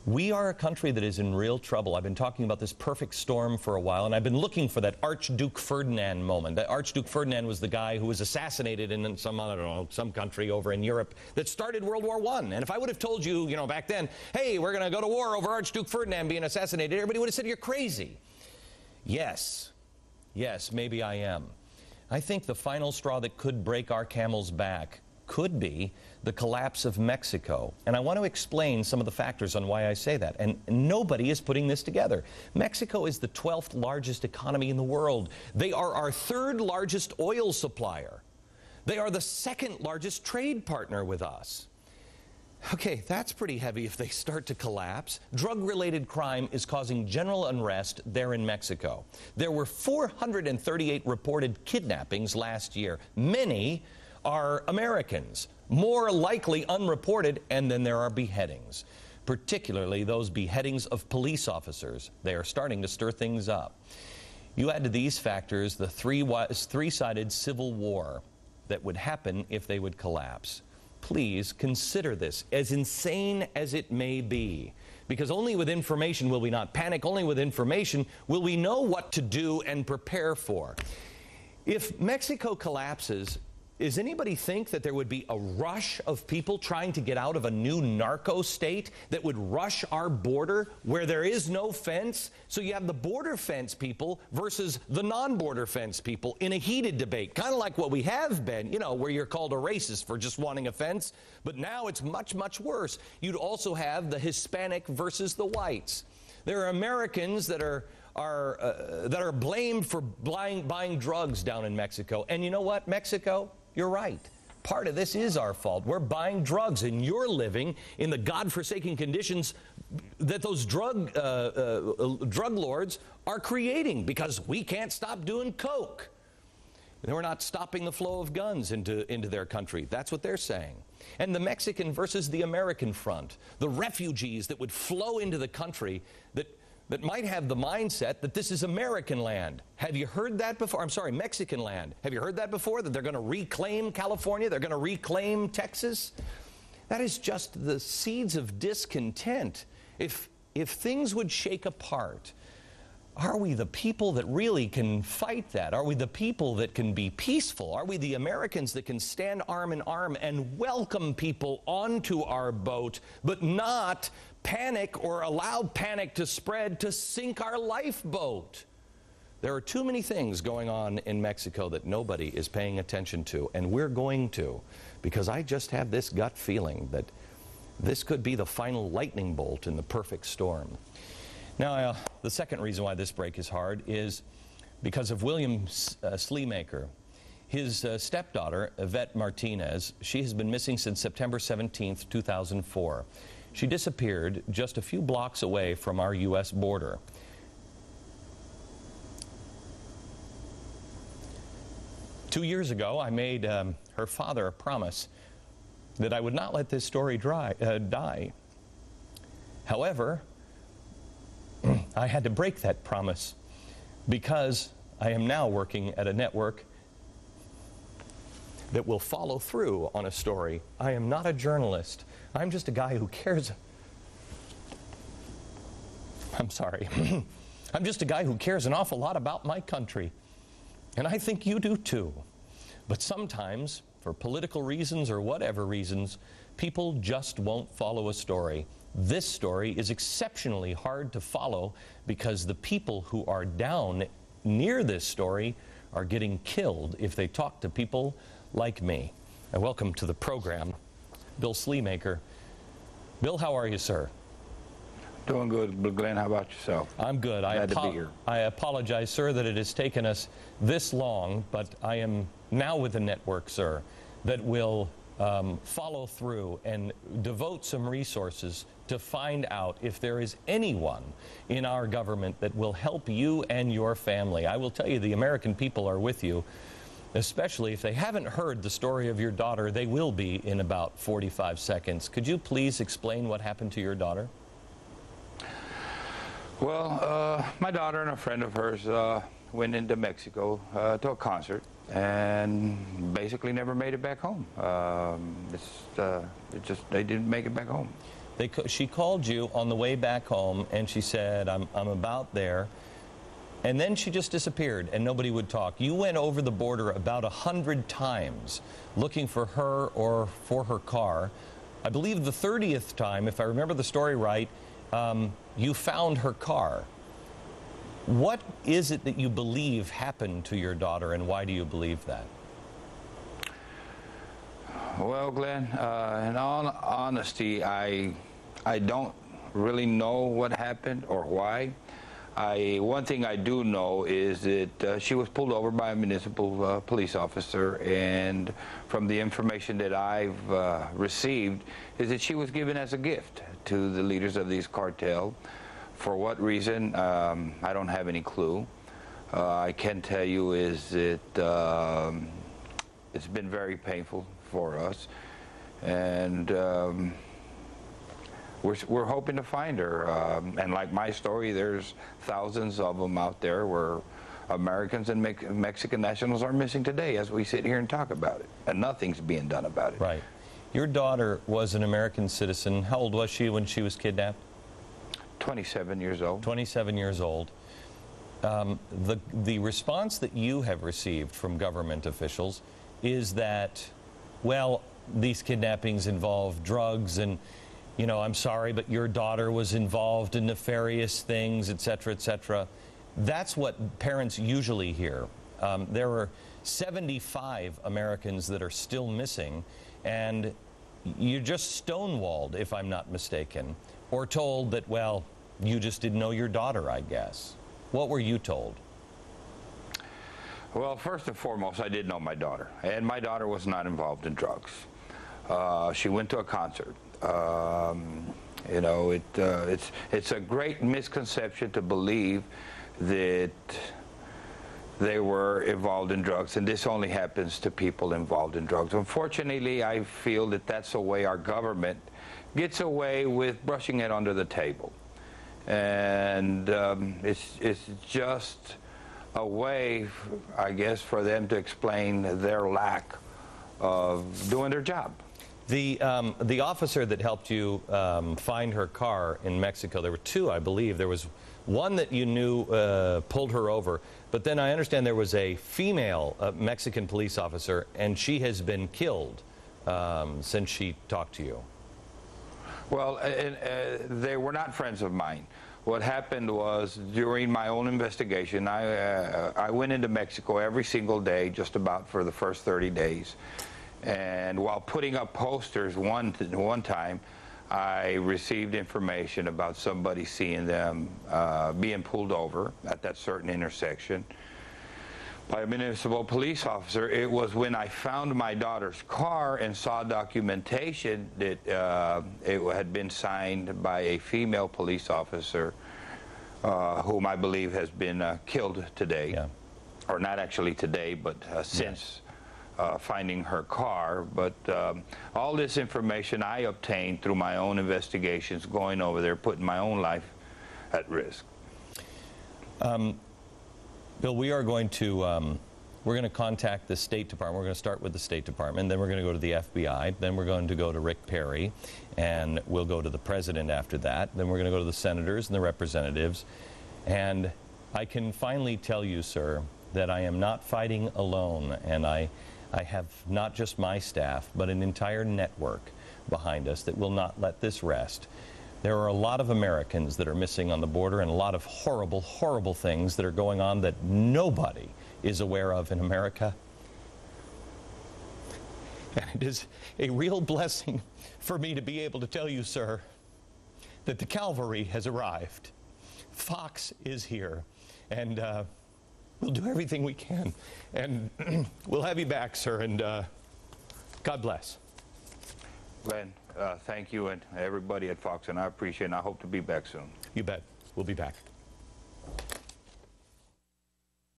We are a country that is in real trouble. I've been talking about this perfect storm for a while, and I've been looking for that Archduke Ferdinand moment. That Archduke Ferdinand was the guy who was assassinated in some, I don't know, some country over in Europe that started World War I. And if I would have told you, back then, hey, we're going to go to war over Archduke Ferdinand being assassinated, everybody would have said you're crazy. Yes, maybe I am. I think the final straw that could break our camel's back could be the collapse of Mexico. And I want to explain some of the factors on why I say that. And nobody is putting this together. Mexico is the 12th largest economy in the world. They are our 3rd largest oil supplier. They are the 2nd largest trade partner with us. Okay, that's pretty heavy if they start to collapse. Drug-related crime is causing general unrest there in Mexico. There were 438 reported kidnappings last year. Many are Americans, more likely unreported, and then there are beheadings, particularly those beheadings of police officers. They are starting to stir things up. You add to these factors the three-sided civil war that would happen if they would collapse. Please consider this, as insane as it may be, because only with information will we not panic, only with information will we know what to do and prepare for. If Mexico collapses, does anybody think that there would be a rush of people trying to get out of a new narco state that would rush our border where there is no fence? So you have the border fence people versus the non-border fence people in a heated debate, kind of like what we have been, where you're called a racist for just wanting a fence. But now it's much, much worse. You'd also have the Hispanic versus the whites. There are Americans that are blamed for buying drugs down in Mexico. And you know what, Mexico? You're right. Part of this is our fault. We're buying drugs, and you're living in the godforsaken conditions that those drug lords are creating because we can't stop doing coke. And we're not stopping the flow of guns into their country. That's what they're saying. And the Mexican versus the American front, the refugees that would flow into the country that might have the mindset that this is American land. Have you heard that before? I'm sorry, Mexican land. Have you heard that before, that they're going to reclaim California? They're going to reclaim Texas? That is just the seeds of discontent. If things would shake apart, are we the people that really can fight that? Are we the people that can be peaceful? Are we the Americans that can stand arm in arm and welcome people onto our boat, but not panic or allow panic to spread to sink our lifeboat? There are too many things going on in Mexico that nobody is paying attention to, and we're going to, because I just have this gut feeling that this could be the final lightning bolt in the perfect storm. Now, the second reason why this break is hard is because of William Sleemaker. His stepdaughter, Yvette Martinez, she has been missing since September 17th, 2004. She disappeared just a few blocks away from our U.S. border. Two years ago, I made her father a promise that I would not let this story die. However, I had to break that promise because I am now working at a network that will follow through on a story. I am not a journalist. I'm just a guy who cares. I'm sorry. I'm just a guy who cares an awful lot about my country. And I think you do too. But sometimes, for political reasons or whatever reasons, people just won't follow a story. This story is exceptionally hard to follow because the people who are down near this story are getting killed if they talk to people like me. And welcome to the program, Bill Sleemaker. Bill, how are you, sir? Doing good, Glenn. How about yourself? I'm good. Glad to be here. I apologize, sir, that it has taken us this long, but I am now with a network, sir, that will follow through and devote some resources to find out if there is anyone in our government that will help you and your family. I will tell you, the American people are with you, especially if they haven't heard the story of your daughter. They will be in about 45 seconds. Could you please explain what happened to your daughter? Well, my daughter and a friend of hers went into Mexico to a concert and basically never made it back home. They didn't make it back home. She called you on the way back home, and she said, I'm about there. And then she just disappeared, and nobody would talk. You went over the border about 100 times looking for her or for her car. I believe the 30th time, if I remember the story right, you found her car. What is it that you believe happened to your daughter, and why do you believe that? Well, Glenn, in all honesty, I don't really know what happened or why. One thing I do know is that she was pulled over by a municipal police officer, and from the information that I've received is that she was given as a gift to the leaders of these cartel. For what reason, I don't have any clue. I can tell you is that it's been very painful for us, and we're hoping to find her. And like my story, there's thousands of them out there where Americans and Mexican nationals are missing today as we sit here and talk about it, and nothing's being done about it. Right. Your daughter was an American citizen. How old was she when she was kidnapped? 27 years old. 27 years old. The response that you have received from government officials is that, well, these kidnappings involve drugs, and, you know, I'm sorry, but your daughter was involved in nefarious things, et cetera, et cetera. That's what parents usually hear. There are 75 Americans that are still missing, and you're just stonewalled, if I'm not mistaken, or told that, well, you just didn't know your daughter, I guess. What were you told? Well, first and foremost, I did know my daughter, and my daughter was not involved in drugs. She went to a concert. You know, it's a great misconception to believe that they were involved in drugs, and this only happens to people involved in drugs. Unfortunately, I feel that that's the way our government gets away with brushing it under the table. And it's just a way, I guess, for them to explain their lack of doing their job. The officer that helped you find her car in Mexico, there were two, I believe. There was one that you knew pulled her over, but then I understand there was a female Mexican police officer, and she has been killed since she talked to you. Well, they were not friends of mine. What happened was, during my own investigation, I went into Mexico every single day, just about for the first 30 days. And while putting up posters one time, I received information about somebody seeing them being pulled over at that certain intersection by a municipal police officer. It was when I found my daughter's car and saw documentation that it had been signed by a female police officer whom I believe has been killed today. Yeah. Or not actually today, but since finding her car. But all this information I obtained through my own investigations, going over there, putting my own life at risk. Bill, we are going to we're going to contact the State Department. We're going to start with the State Department, then we're going to go to the FBI, then we're going to go to Rick Perry, and we'll go to the President after that. Then we're going to go to the Senators and the Representatives. And I can finally tell you, sir, that I am not fighting alone, and I have not just my staff, but an entire network behind us that will not let this rest. There are a lot of Americans that are missing on the border, and a lot of horrible, horrible things that are going on that nobody is aware of in America. And it is a real blessing for me to be able to tell you, sir, that the cavalry has arrived. Fox is here, and we'll do everything we can. And we'll have you back, sir, and God bless. Glenn, thank you and everybody at Fox, and I appreciate it, and I hope to be back soon. You bet. We'll be back.